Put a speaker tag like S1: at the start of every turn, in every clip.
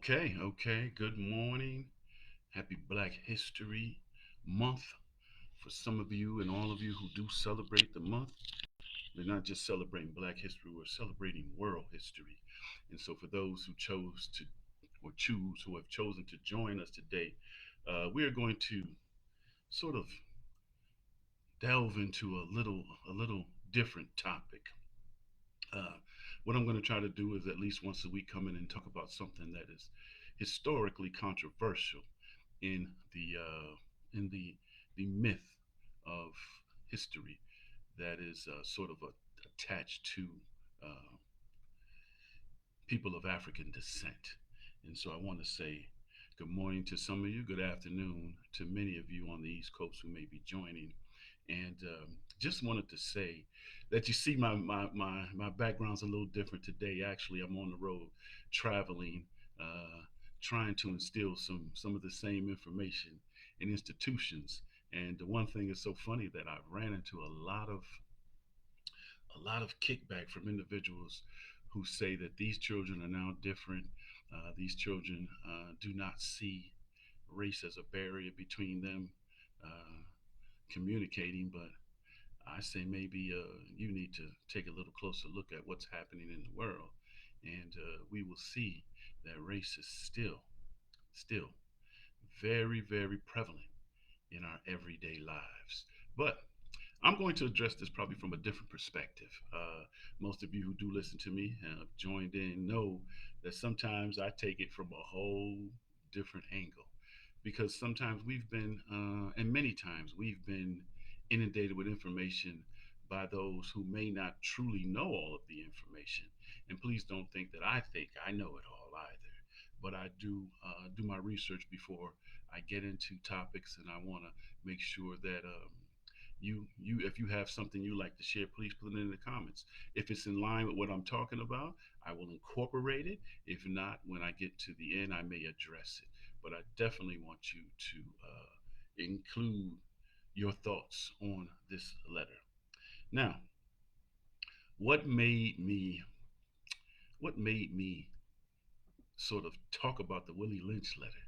S1: Okay. Good morning. Happy Black History Month for some of you and all of you who do celebrate the month. We're not just celebrating Black history, we're celebrating world history. And so, for those who chose to or choose who have chosen to join us today, we are going to sort of delve into a little different topic. Uh, what I'm going to try to do is at least once a week come in and talk about something that is historically controversial in the myth of history that is attached to uh, people of African descent. And so I want to say good morning to some of you, good afternoon to many of you on the East Coast who may be joining. And just wanted to say that you see my background's a little different today. Actually, I'm on the road traveling, trying to instill some of the same information in institutions. And the one thing is so funny that I've ran into a lot of kickback from individuals who say that these children are now different. These children do not see race as a barrier between them uh, communicating, but I say maybe you need to take a little closer look at what's happening in the world, and we will see that race is still very, very prevalent in our everyday lives. But I'm going to address this probably from a different perspective. Most of you who do listen to me and have joined in know that sometimes I take it from a whole different angle because sometimes we've been, and many times we've been inundated with information by those who may not truly know all of the information. And please don't think that I think I know it all either, but I do my research before I get into topics, and I want to make sure that you if you have something you like to share, please put it in the comments. If it's in line with what I'm talking about, I will incorporate it. If not, when I get to the end, I may address it. But I definitely want you to include your thoughts on this letter. Now, what made me what made me sort of talk about the Willie Lynch letter?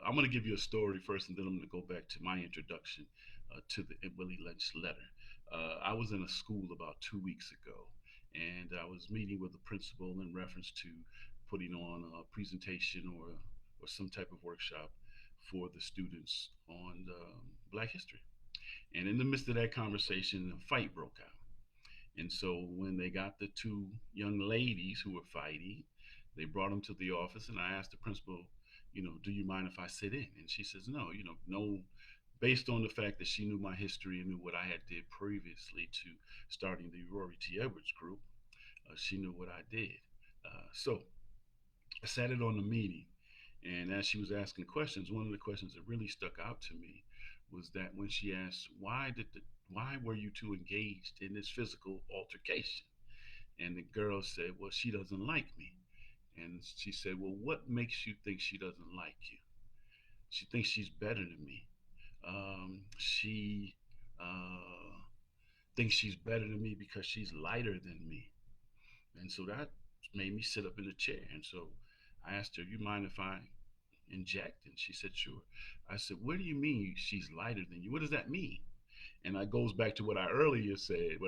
S1: I'm going to give you a story first, and then I'm going to go back to my introduction to the Willie Lynch letter. I was in a school about 2 weeks ago, and I was meeting with the principal in reference to putting on a presentation or some type of workshop for the students on Black history. And in the midst of that conversation, a fight broke out. And so when they got the two young ladies who were fighting, they brought them to the office, and I asked the principal, do you mind if I sit in? And she says, no, no. Based on the fact that she knew my history and knew what I had did previously to starting the Rory T. Edwards group, she knew what I did. So I sat in on the meeting, and as she was asking questions, one of the questions that really stuck out to me was that when she asked, why were you two engaged in this physical altercation? And the girl said, well, she doesn't like me. And she said, well, what makes you think she doesn't like you? She thinks she's better than me. She thinks she's better than me because she's lighter than me. And so that made me sit up in the chair. And so I asked her, you mind if I inject? And she said, sure. I said, what do you mean she's lighter than you? What does that mean? And that goes back to what I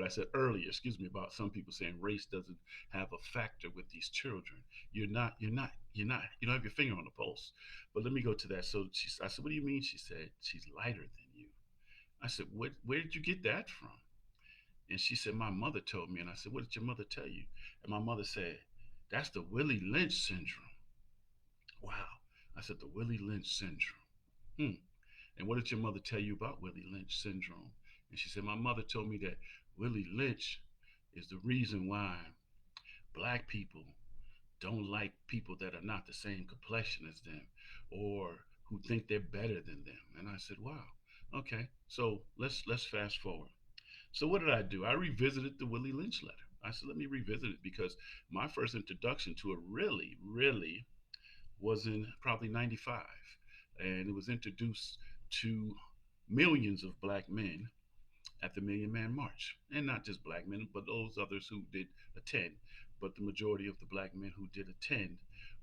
S1: said earlier, excuse me, about some people saying race doesn't have a factor with these children. You don't have your finger on the pulse. But let me go to that. I said, what do you mean? She said, she's lighter than you. I said, where did you get that from? And she said, my mother told me. And I said, what did your mother tell you? And my mother said, that's the Willie Lynch syndrome. Wow. I said, the Willie Lynch syndrome. Hmm. And what did your mother tell you about Willie Lynch syndrome? And she said, my mother told me that Willie Lynch is the reason why black people don't like people that are not the same complexion as them or who think they're better than them. And I said, wow, okay. So let's fast forward. So what did I do? I revisited the Willie Lynch letter. I said, let me revisit it because my first introduction to it really was in probably 95. And it was introduced to millions of black men at the Million Man March. And not just black men, but those others who did attend. But the majority of the black men who did attend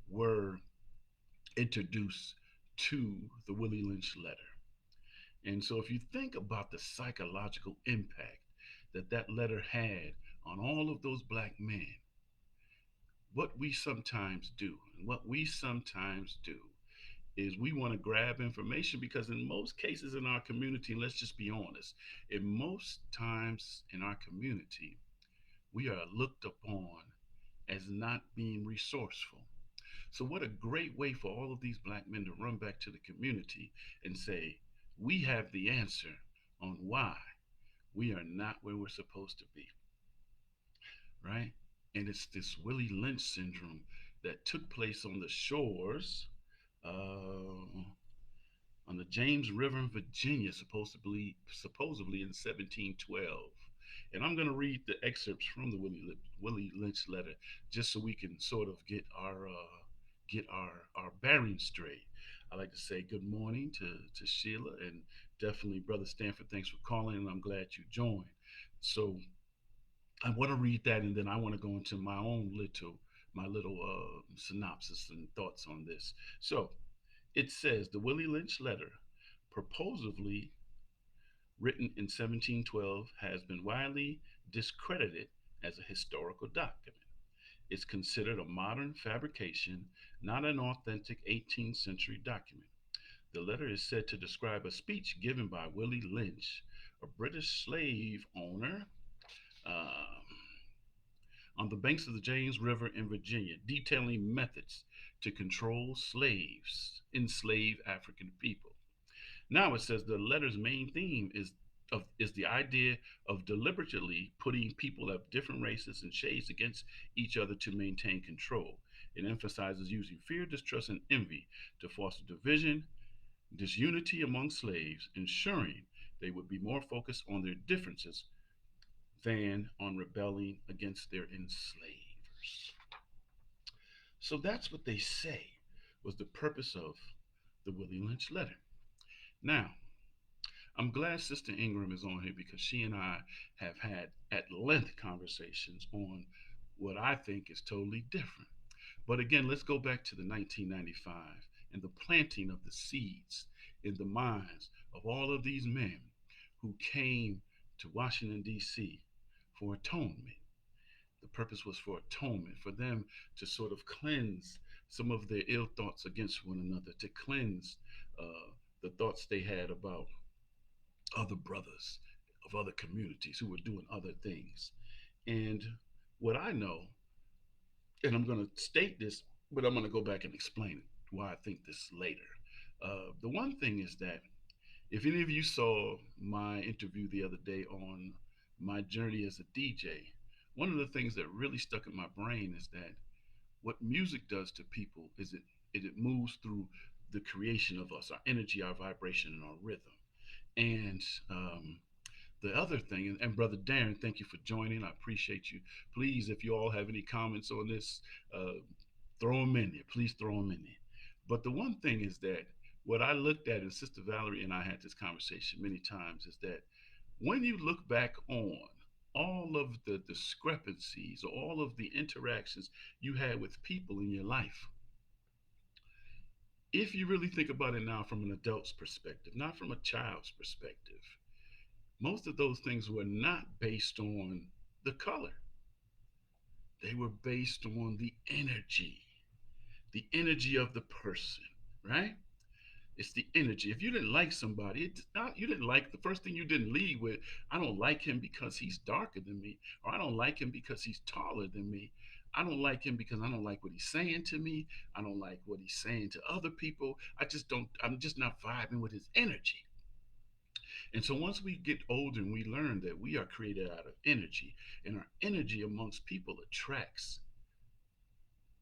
S1: were introduced to the Willie Lynch Letter. And so, if you think about the psychological impact that that letter had on all of those black men, what we sometimes do, and what we sometimes do, is we want to grab information because, in most cases in our community, and let's just be honest, in most times in our community, we are looked upon as not being resourceful. So, what a great way for all of these black men to run back to the community and say, we have the answer on why we are not where we're supposed to be, right? And it's this Willie Lynch syndrome that took place on the shores, on the James River in Virginia, supposedly in 1712. And I'm going to read the excerpts from the Willie Lynch letter just so we can sort of get our bearings straight. I like to say good morning to Sheila, and definitely Brother Stanford. Thanks for calling, and I'm glad you joined. So I want to read that, and then I want to go into my little synopsis and thoughts on this. So it says the Willie Lynch letter, proposively written in 1712, has been widely discredited as a historical document. It's considered a modern fabrication, not an authentic 18th century document. The letter is said to describe a speech given by Willie Lynch, a British slave owner, um, on the banks of the James River in Virginia, detailing methods to control slaves, enslave African people. Now it says the letter's main theme is the idea of deliberately putting people of different races and shades against each other to maintain control. It emphasizes using fear, distrust, and envy to foster division, disunity among slaves, ensuring they would be more focused on their differences than on rebelling against their enslavers. So that's what they say was the purpose of the Willie Lynch letter. Now, I'm glad Sister Ingram is on here because she and I have had at length conversations on what I think is totally different. But again, let's go back to the 1995 and the planting of the seeds in the minds of all of these men who came to Washington, D.C. for atonement. The purpose was for atonement, for them to sort of cleanse some of their ill thoughts against one another, to cleanse the thoughts they had about other brothers of other communities who were doing other things. And what I know, and I'm going to state this, but I'm going to go back and explain why I think this later. The one thing is that if any of you saw my interview the other day on my journey as a DJ, one of the things that really stuck in my brain is that what music does to people is it moves through the creation of us, our energy, our vibration, and our rhythm. And the other thing, and Brother Darren, thank you for joining. I appreciate you. Please, if you all have any comments on this, throw them in there. Please throw them in there. But the one thing is that what I looked at, and Sister Valerie and I had this conversation many times, is that when you look back on all of the discrepancies, all of the interactions you had with people in your life, if you really think about it now from an adult's perspective, not from a child's perspective, most of those things were not based on the color. They were based on the energy of the person, right? It's the energy. If you didn't like somebody, it's not you didn't like the first thing you didn't lead with. I don't like him because he's darker than me, or I don't like him because he's taller than me. I don't like him because I don't like what he's saying to me. I don't like what he's saying to other people. I just don't. I'm just not vibing with his energy. And so once we get older and we learn that we are created out of energy, and our energy amongst people attracts,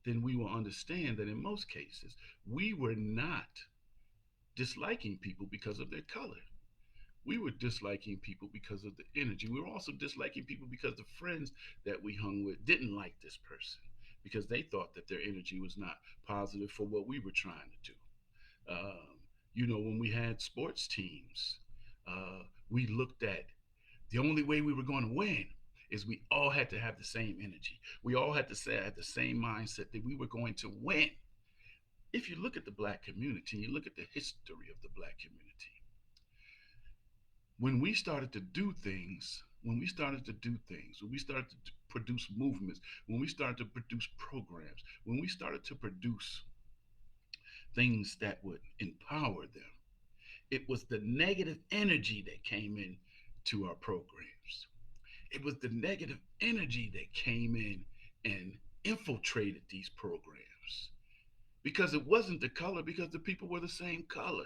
S1: then we will understand that in most cases we were not disliking people because of their color. We were disliking people because of the energy. We were also disliking people because the friends that we hung with didn't like this person because they thought that their energy was not positive for what we were trying to do. When we had sports teams, we looked at the only way we were going to win is we all had to have the same energy. We all had to say, have the same mindset that we were going to win. if you look at the black community, you look at the history of the black community, when we started to do things, when we started to produce movements, when we started to produce programs, when we started to produce things that would empower them, it was the negative energy that came in to our programs. It was the negative energy that came in and infiltrated these programs because it wasn't the color, because the people were the same color.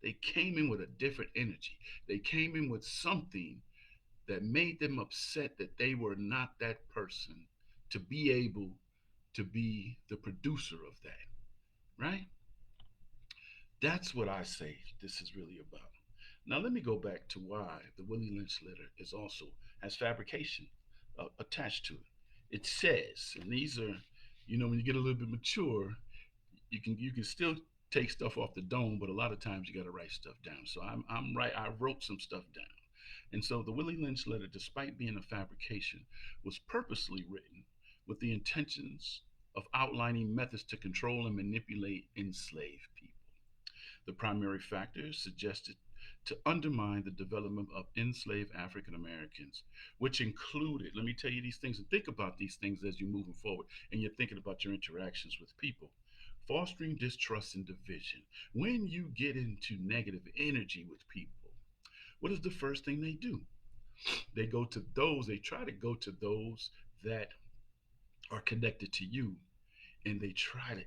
S1: They came in with a different energy. They came in with something that made them upset that they were not that person to be able to be the producer of that, right? That's what I say this is really about. Now let me go back to why the Willie Lynch letter is also has fabrication attached to it. It says, and these are, when you get a little bit mature, you can still take stuff off the dome, but a lot of times you got to write stuff down. So I'm right. I wrote some stuff down, and so the Willie Lynch letter, despite being a fabrication, was purposely written with the intentions of outlining methods to control and manipulate enslaved people. The primary factors suggested to undermine the development of enslaved African Americans, which included, let me tell you these things and think about these things as you're moving forward and you're thinking about your interactions with people. Fostering distrust and division. When you get into negative energy with people, what is the first thing they do? They try to go to those that are connected to you, and they try to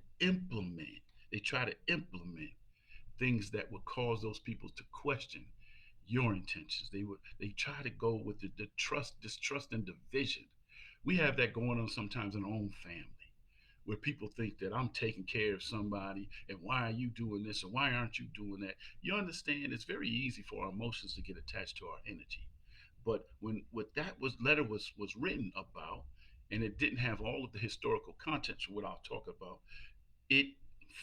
S1: implement things that would cause those people to question your intentions. They try to go with the trust, distrust, and division. We have that going on sometimes in our own family, where people think that I'm taking care of somebody and why are you doing this and why aren't you doing that? You understand, it's very easy for our emotions to get attached to our energy. But when what that was letter was written about, and it didn't have all of the historical context of what I'll talk about, it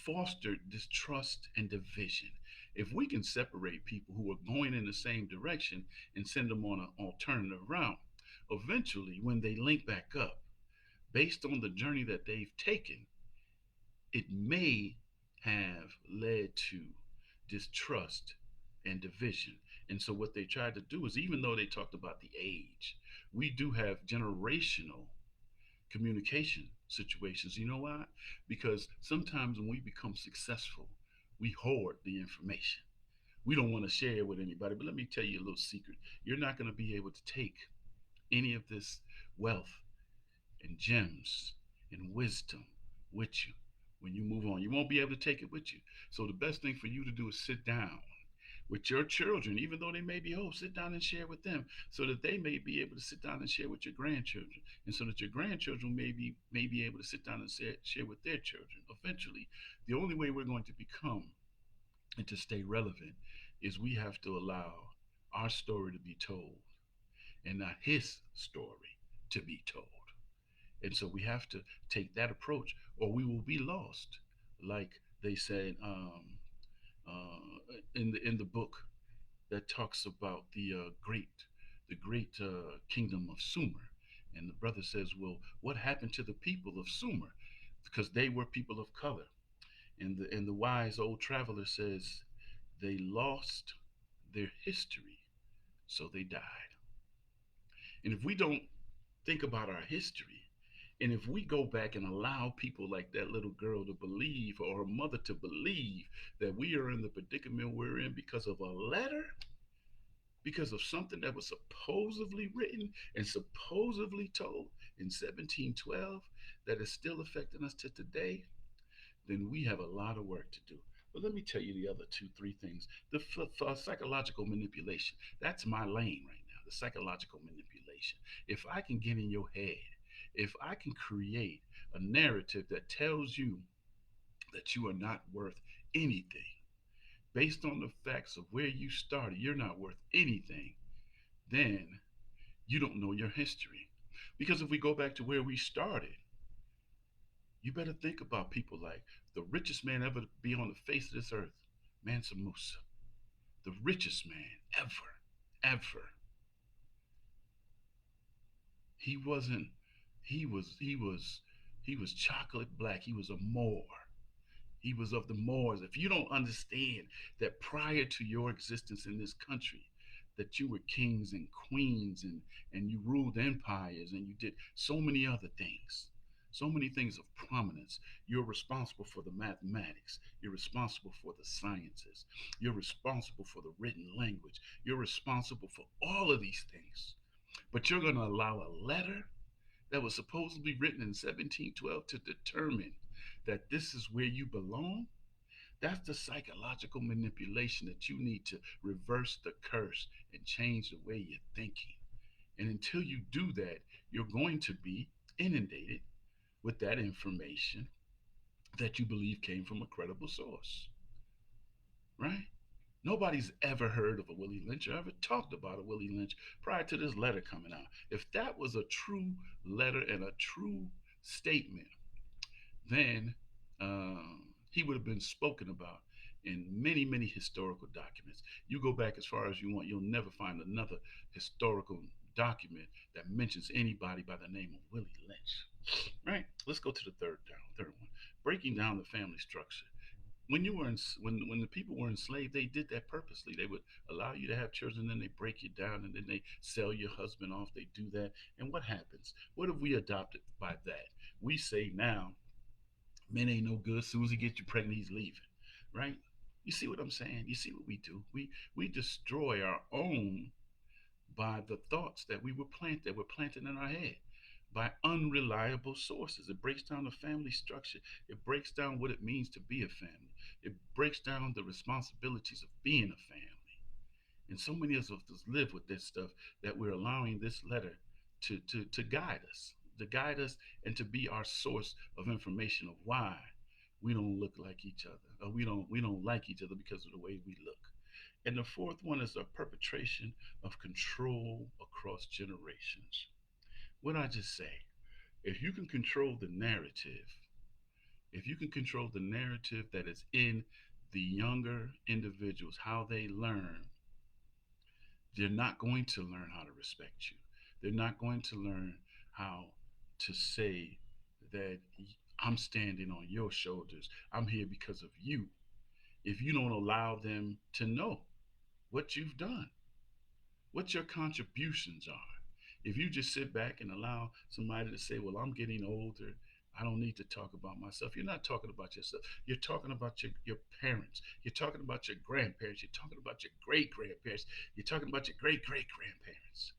S1: fostered distrust and division. If we can separate people who are going in the same direction and send them on an alternative route, eventually, when they link back up, based on the journey that they've taken, it may have led to distrust and division. And so, what they tried to do is, even though they talked about the age, we do have generational communication situations. You know why? Because sometimes when we become successful, we hoard the information. We don't want to share it with anybody. But let me tell you a little secret. You're not going to be able to take any of this wealth and gems and wisdom with you when you move on. You won't be able to take it with you. So the best thing for you to do is sit down with your children, even though they may be old, sit down and share with them so that they may be able to sit down and share with your grandchildren. And so that your grandchildren may be able to sit down and share with their children. Eventually, the only way we're going to become and to stay relevant is we have to allow our story to be told and not his story to be told. And so we have to take that approach or we will be lost. Like they said in the book that talks about the great kingdom of Sumer. And the brother says, well, what happened to the people of Sumer? Because they were people of color. And the wise old traveler says they lost their history, so they died. And if we don't think about our history, and if we go back and allow people like that little girl to believe, or her mother to believe, that we are in the predicament we're in because of a letter, because of something that was supposedly written and supposedly told in 1712 that is still affecting us to today, then we have a lot of work to do. But let me tell you the other two, three things. The psychological manipulation, that's my lane right now, the psychological manipulation. If I can get in your head, if I can create a narrative that tells you that you are not worth anything, based on the facts of where you started, you're not worth anything, then you don't know your history. Because if we go back to where we started, you better think about people like the richest man ever to be on the face of this earth, Mansa Musa, the richest man ever. He wasn't. He was. He was. He was chocolate black. He was a Moor. He was of the Moors. If you don't understand that prior to your existence in this country, that you were kings and queens and you ruled empires and you did so many other things, so many things of prominence. You're responsible for the mathematics. You're responsible for the sciences. You're responsible for the written language. You're responsible for all of these things. But you're going to allow a letter that was supposedly written in 1712 to determine that this is where you belong? That's the psychological manipulation that you need to reverse the curse and change the way you're thinking. And until you do that, you're going to be inundated with that information that you believe came from a credible source, right? Nobody's ever heard of a Willie Lynch or ever talked about a Willie Lynch prior to this letter coming out. If that was a true letter and a true statement, then he would have been spoken about in many, many historical documents. You go back as far as you want, you'll never find another historical document that mentions anybody by the name of Willie Lynch. Right? Let's go to the third one. Breaking down the family structure. When you were when the people were enslaved, they did that purposely. They would allow you to have children, then they break you down, and then they sell your husband off. They do that, and what happens? What have we adopted by that? We say now men ain't no good. As soon as he gets you pregnant, he's leaving. Right? You see what I'm saying? You see what we do? We destroy our own by the thoughts that were planted in our head by unreliable sources. It breaks down the family structure. It breaks down what it means to be a family. It breaks down the responsibilities of being a family. And so many of us live with this stuff that we're allowing this letter to guide us, and to be our source of information of why we don't look like each other, or we don't like each other because of the way we look. And the fourth one is a perpetration of control across generations. What I just say, if you can control the narrative, if you can control the narrative that is in the younger individuals, how they learn, they're not going to learn how to respect you. They're not going to learn how to say that I'm standing on your shoulders. I'm here because of you. If you don't allow them to know what you've done, what your contributions are. If you just sit back and allow somebody to say, well, I'm getting older, I don't need to talk about myself. You're not talking about yourself. You're talking about your parents. You're talking about your grandparents. You're talking about your great grandparents. You're talking about your great great grandparents.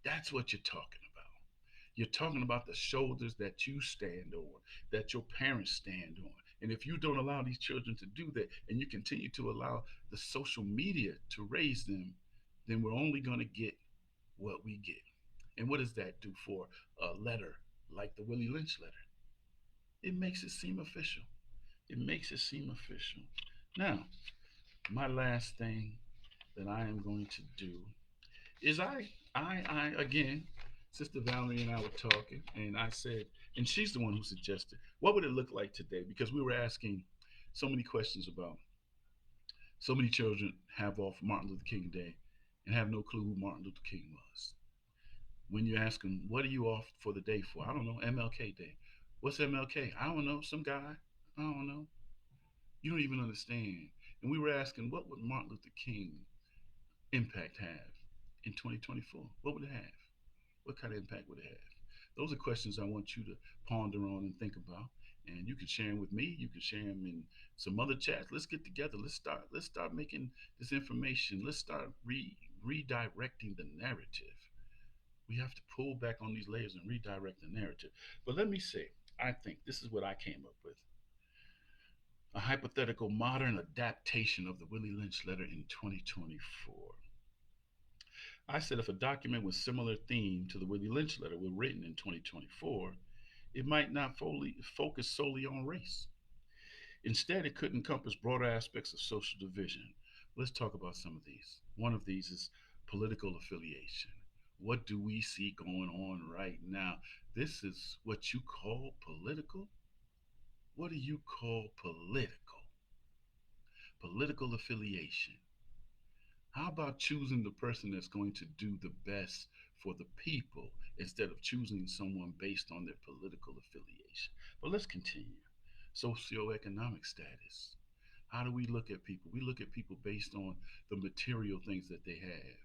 S1: That's what you're talking about. You're talking about the shoulders that you stand on, that your parents stand on. And if you don't allow these children to do that, and you continue to allow the social media to raise them, then we're only going to get what we get. And what does that do for a letter like the Willie Lynch letter? It makes it seem official. It makes it seem official. Now, my last thing that I am going to do is I again, Sister Valerie and I were talking, and I said, and she's the one who suggested, what would it look like today? Because we were asking so many questions about so many children have off Martin Luther King Day and have no clue who Martin Luther King was. When you ask them, what are you off for the day for? I don't know, MLK Day. What's MLK? I don't know, some guy. I don't know. You don't even understand. And we were asking, what would Martin Luther King impact have in 2024? What would it have? What kind of impact would it have? Those are questions I want you to ponder on and think about. And you can share them with me. You can share them in some other chats. Let's get together. Let's start making this information. Let's start redirecting the narrative. We have to pull back on these layers and redirect the narrative. But let me say, I think this is what I came up with: a hypothetical modern adaptation of the Willie Lynch letter in 2024. I said if a document with similar theme to the Willie Lynch letter were written in 2024, it might not fully focus solely on race. Instead, it could encompass broader aspects of social division. Let's talk about some of these. One of these is political affiliation. What do we see going on right now? This is what you call political? What do you call political? Political affiliation. How about choosing the person that's going to do the best for the people instead of choosing someone based on their political affiliation? But let's continue. socioeconomic status. How do we look at people? We look at people based on the material things that they have,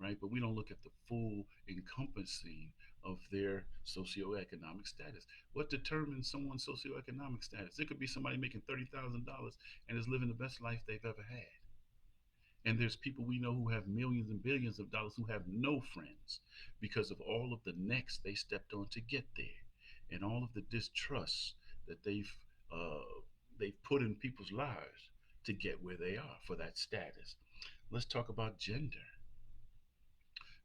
S1: right? But we don't look at the full encompassing of their socioeconomic status. What determines someone's socioeconomic status? It could be somebody making $30,000 and is living the best life they've ever had. And there's people we know who have millions and billions of dollars who have no friends because of all of the necks they stepped on to get there, and all of the distrust that uh, they've put in people's lives to get where they are for that status. Let's talk about gender,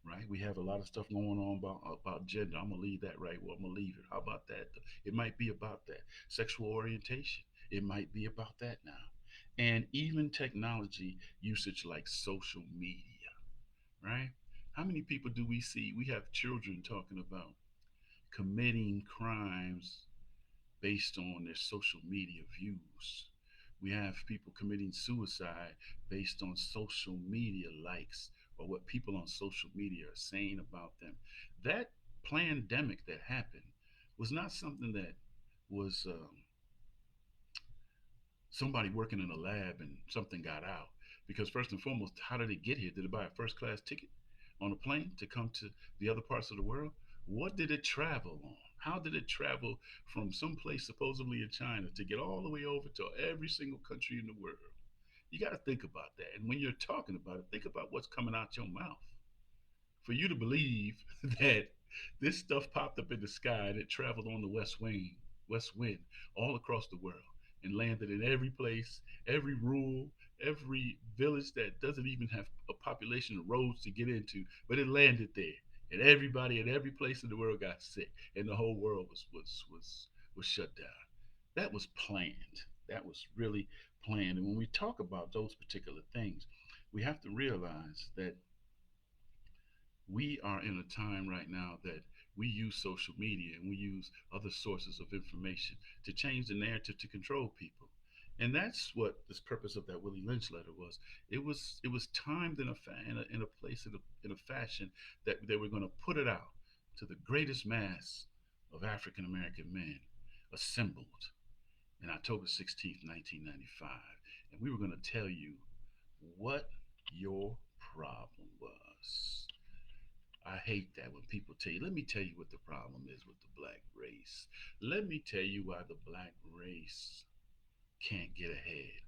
S1: right? We have a lot of stuff going on about gender. I'm gonna leave that right. Well, I'm gonna leave it. How about that? It might be about that. Sexual orientation. It might be about that now. And even technology usage like social media, right? How many people do we see? We have children talking about committing crimes based on their social media views. We have people committing suicide based on social media likes or what people on social media are saying about them. That pandemic that happened was not something that was somebody working in a lab and something got out. Because first and foremost, how did it get here? Did it buy a first class ticket on a plane to come to the other parts of the world? What did it travel on? How did it travel from some place supposedly in China to get all the way over to every single country in the world? You got to think about that. And when you're talking about it, think about what's coming out your mouth. For you to believe that this stuff popped up in the sky and it traveled on the west wind, all across the world and landed in every place, every rural, every village that doesn't even have a population of roads to get into, but it landed there. And everybody in every place in the world got sick, and the whole world was shut down. That was planned. That was really planned. And when we talk about those particular things, we have to realize that we are in a time right now that we use social media and we use other sources of information to change the narrative to control people. And that's what this purpose of that Willie Lynch letter was. It was timed in a place in a fashion that they were going to put it out to the greatest mass of African American men assembled in October 16th, 1995, and we were going to tell you what your problem was. I hate that when people tell you, let me tell you what the problem is with the black race. Let me tell you why the black race can't get ahead.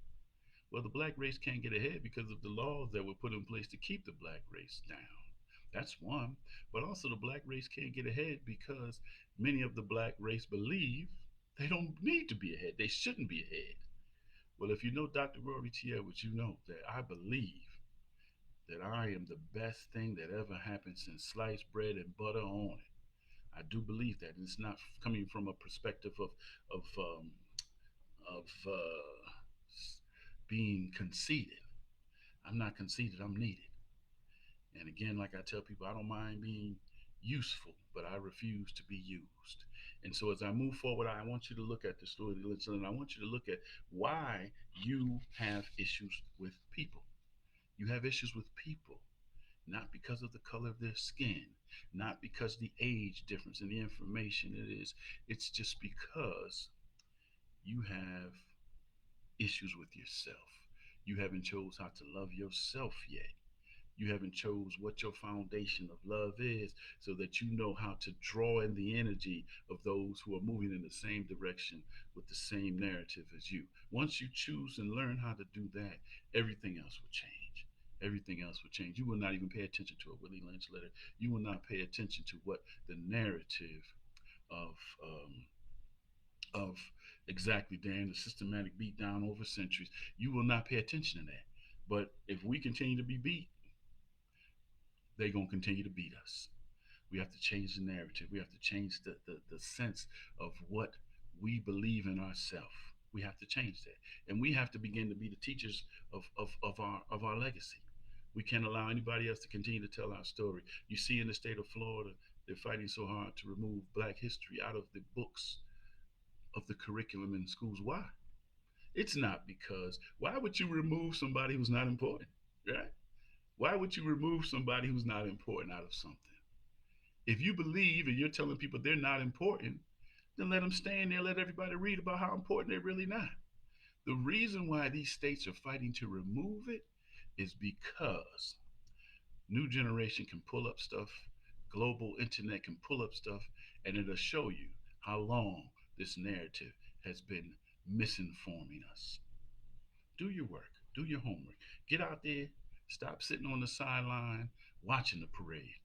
S1: Well, the black race can't get ahead because of the laws that were put in place to keep the black race down. That's one. But also, the black race can't get ahead because many of the black race believe they don't need to be ahead. They shouldn't be ahead. Well, if you know Dr. Rory T. Edwards, you know that I believe that I am the best thing that ever happened since sliced bread and butter on it. I do believe that, and it's not coming from a perspective of of being conceited. I'm not conceited. I'm needed. And again, like I tell people, I don't mind being useful, but I refuse to be used. And so as I move forward, I want you to look at the story, and I want you to look at why you have issues with people. You have issues with people not because of the color of their skin, not because the age difference in the information it is. It's just because you have issues with yourself. You haven't chose how to love yourself yet. You haven't chose what your foundation of love is so that you know how to draw in the energy of those who are moving in the same direction with the same narrative as you. Once you choose and learn how to do that, everything else will change. Everything else will change. You will not even pay attention to a Willie Lynch letter. You will not pay attention to what the narrative of of exactly, Dan, the systematic beatdown over centuries. You will not pay attention to that. But if we continue to be beat, they're gonna continue to beat us. We have to change the narrative. We have to change the sense of what we believe in ourselves. We have to change that. And we have to begin to be the teachers of our legacy. We can't allow anybody else to continue to tell our story. You see in the state of Florida, they're fighting so hard to remove black history out of the books of the curriculum in schools. Why? It's not because why would you remove somebody who's not important? Right? Why would you remove somebody who's not important out of something? If you believe and you're telling people they're not important, then let them stand there, let everybody read about how important they're really not. The reason why these states are fighting to remove it is because new generation can pull up stuff, global internet can pull up stuff, and it'll show you how long this narrative has been misinforming us. Do your work, do your homework, get out there, stop sitting on the sideline watching the parade.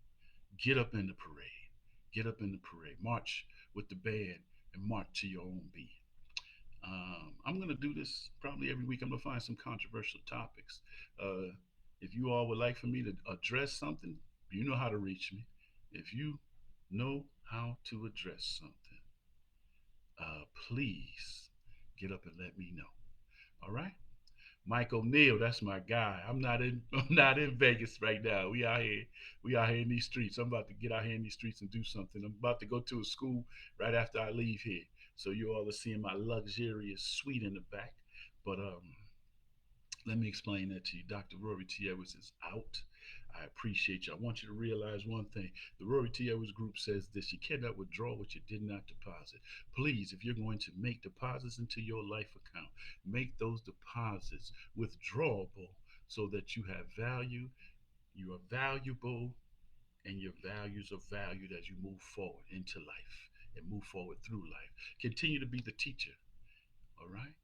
S1: Get up in the parade, get up in the parade, march with the band and march to your own beat. I'm going to do this probably every week. I'm going to find some controversial topics. If you all would like for me to address something, you know how to reach me. If you know how to address something, please get up and let me know. All right? Mike O'Neill, that's my guy. I'm not in I'm not in Vegas right now. We out here in these streets. I'm about to get out here in these streets and do something. I'm about to go to a school right after I leave here. So you all are seeing my luxurious suite in the back. But let me explain that to you. Dr. Rory T. Edwards is out. I appreciate you. I want you to realize one thing. The Rory T. Edwards group says this: you cannot withdraw what you did not deposit. Please, if you're going to make deposits into your life account, make those deposits withdrawable so that you have value, you are valuable, and your values are valued as you move forward into life and move forward through life. Continue to be the teacher, all right?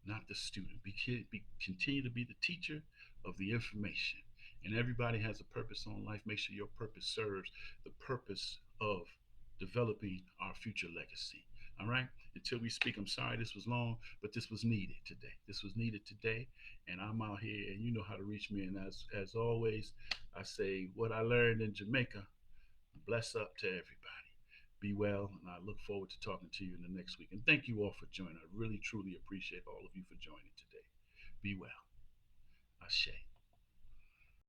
S1: Not the student. Continue to be the teacher of the information. And everybody has a purpose on life. Make sure your purpose serves the purpose of developing our future legacy. All right. Until we speak, I'm sorry this was long, but this was needed today. This was needed today, and I'm out here, and you know how to reach me. And as always, I say what I learned in Jamaica. Bless up to everybody. Be well, and I look forward to talking to you in the next week. And thank you all for joining. I really, truly appreciate all of you for joining today. Be well. Ashe.